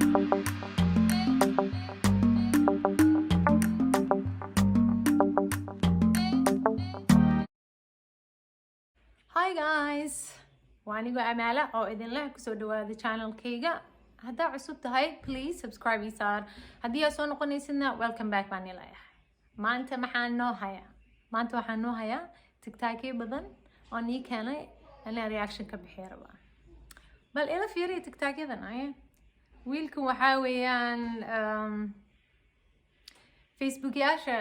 Hi guys, waanigo Amaala oo idin leh kusoo dhawaada channelkayga. Haddaa cusub tahay, please subscribe isaar. Haddii aad soo noqonaysidna, welcome back baan ilahay. Maanta waxaan noo hayaa TikTokyo badan oo nii keenay inaan reaction ka bixiyo rabaa. Bal ila fiiriyo TikTokyadan ay. Wiilkan waxaa weeyaan Facebook-yaasha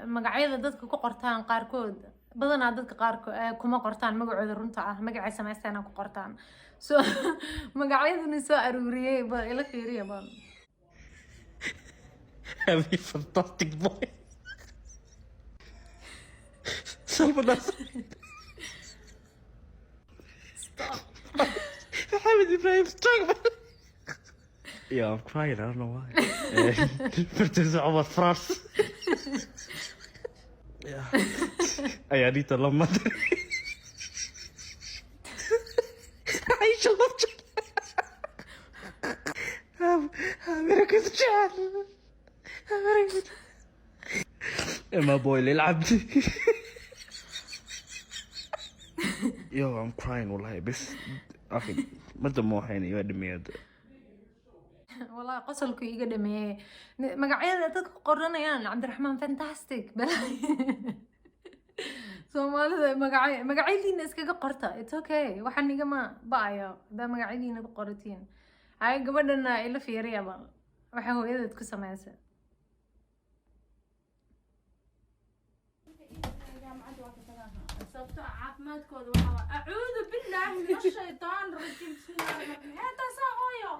magacyada dadka ku qortaan qaarkood badanaa dadka qaarkood kuma qortaan magacooda runta ah magacay samaystaan ku qortaan so magacyaduna soo aruuriyay bal ila fiiriyo bal Have a fantastic boy. Salvador. Stop. Mohammed Ibrahim strong. Yeah, I'm crying. I don't know why. First Omar France. Yeah. I need to love mother. عايشة لطشة. أمريكا تجعل. أمريكا. ما بوي للعب. Yo, I'm crying والله بس أخي ما دموع عيني يا دمي والله قصلكوا iga dhameeyay magacyada dadka ku qoranayaan Cabdiraxmaan fantastic balay Soomaalida magacyadiina iskaga qorta it's okay waxaan igama baayo da magacyadiina ku qoratiin ay gabadhana ila fiiriya bal waxa hooyadeed ku sameysay sababta caafimaadkooda waxa acuudu billahi min ash-shaytaan rajiim bismillaahi hada saahoyo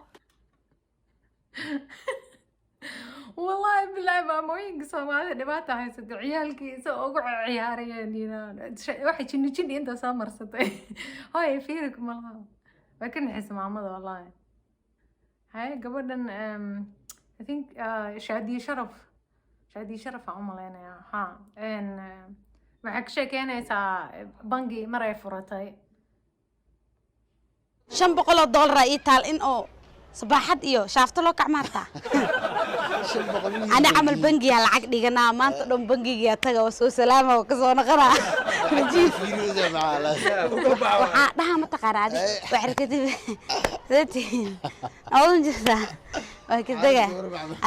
والله بالله maamooyinka Soomaalida dhibaata haysata ciyaalkiisa ugu ciyaarayeen waxay jini inta soo marsatay hooy fiirikum malaha waa kan xis maamada wallahi hay gabadhan I think Shaadiye Sharaf aan umaleynaya ha waxay ka sheekeynaysaa bangi maray furatay $500 ii taal in oo صباحات إيو شافت له كعمارتا أنا عمل بنجي على عقد جنا ما أنت دم بنجي يا تجا وسو سلامة وكذا قرا نجيب ده ما تقرأ دي وحركتي ذاتي أول جزء وكذا جا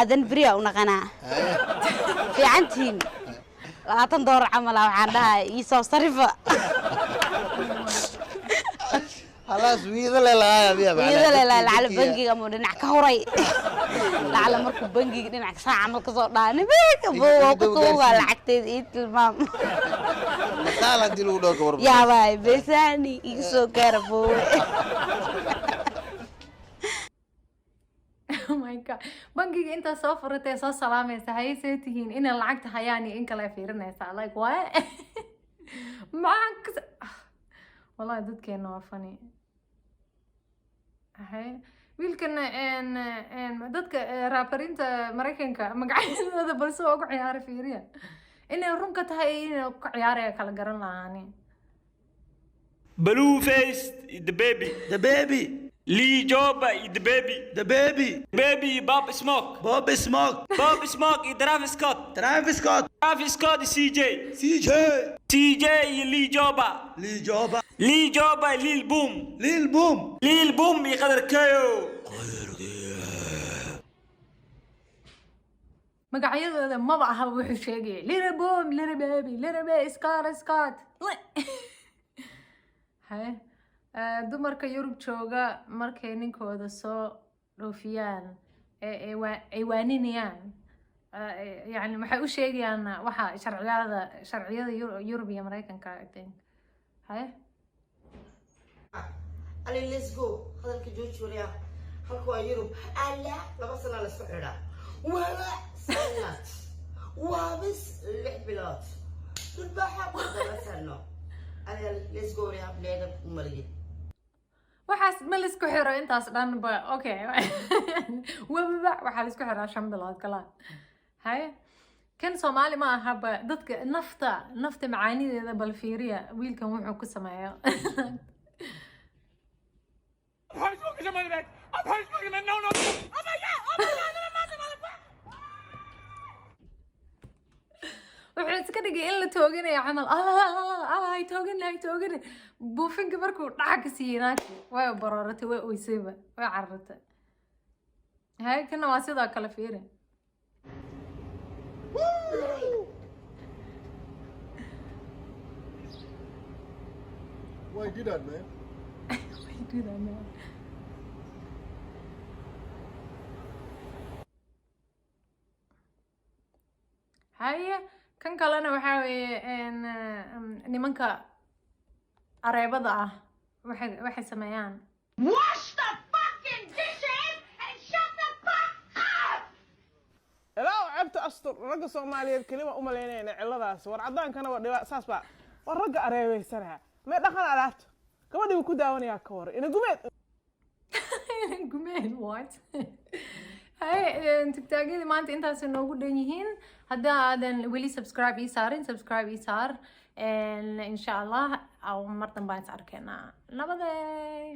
أذن بريء ونقنا في عندي لا تندور عمل أو عندها يسوى صرفة خلاص ويدا لا يا بيا ويدا لا على بنجي قاموا دنعك هوري لا على مركب بنجي دنعك ساعة عمل كذا داني بيك بو كتوه لعكتي إيت المام مثلا دلو دوك ورب يا باي بساني يسو كربو oh my god bangiga inta soo furatay soo salaamaysa hay seetihiin in lacagta hayaan in kala fiirinaysa like what max والله dadkeena waa funny wiilkan dadka raaperinta Mareykanka magacyadooda balse ugu ciyaar fiiriya inay run ka tahay inay ku ciyaaraya kala garan lahaani Blue face the baby Lee Joba the baby Bob Smoke Travis Scott CJ Lee Joba Lil Boom يقدر كيو magacyadooda maba aha wuxuu sheegay little boom little baby Scott hay dumarka Yurub jooga markay ninkooda soo dhoofiyaan ay waaninayaan يعني maxay u sheegayaan waxa sharciyada Yurub iyo Mareykanka I think hay Ali let's go hadalka jooji wariya halka waa Yurub alla laba sano la soo xidha wala sanad waa bis 6 bilood dulbaxa laba sano Ali let's go wariya bleeda umarigi waxaas ma la isku xiro intaas dhan ba okay waba waxa la isku xiraa 5 bilood kala hay kan Soomaali ma aha ba dadka nafta macaanideeda bal fiiriya wiilkan wuxuu ku sameeyo I'm in la tooganayo camal hay toogan buufinka markuu dhaca ka siiyey naagti way barooratay way oysayba way carartay hay kana waa sidoo kale fiiri Why you do that, man? Why you do that, man? هاي kan kalena waxaa weeye nimanka areebada ah waxay sameeyaan Wash the fucking dishes and shut the fuck up! ilaa ceebta astur ragga Soomaaliyeed kaliya uma leeyahay ciladaas war cadaankana waa dhiba saas ba war ragga areebaysanaha ma dhaqan alaabta gabadhii ku daawanaya ka war ina gumeed what hay tiktaagada maanta intaas noogu dhan yihiin hadda aadan weli subscribe ii saar insha Allah aw mar dambe aan arkeena nabadey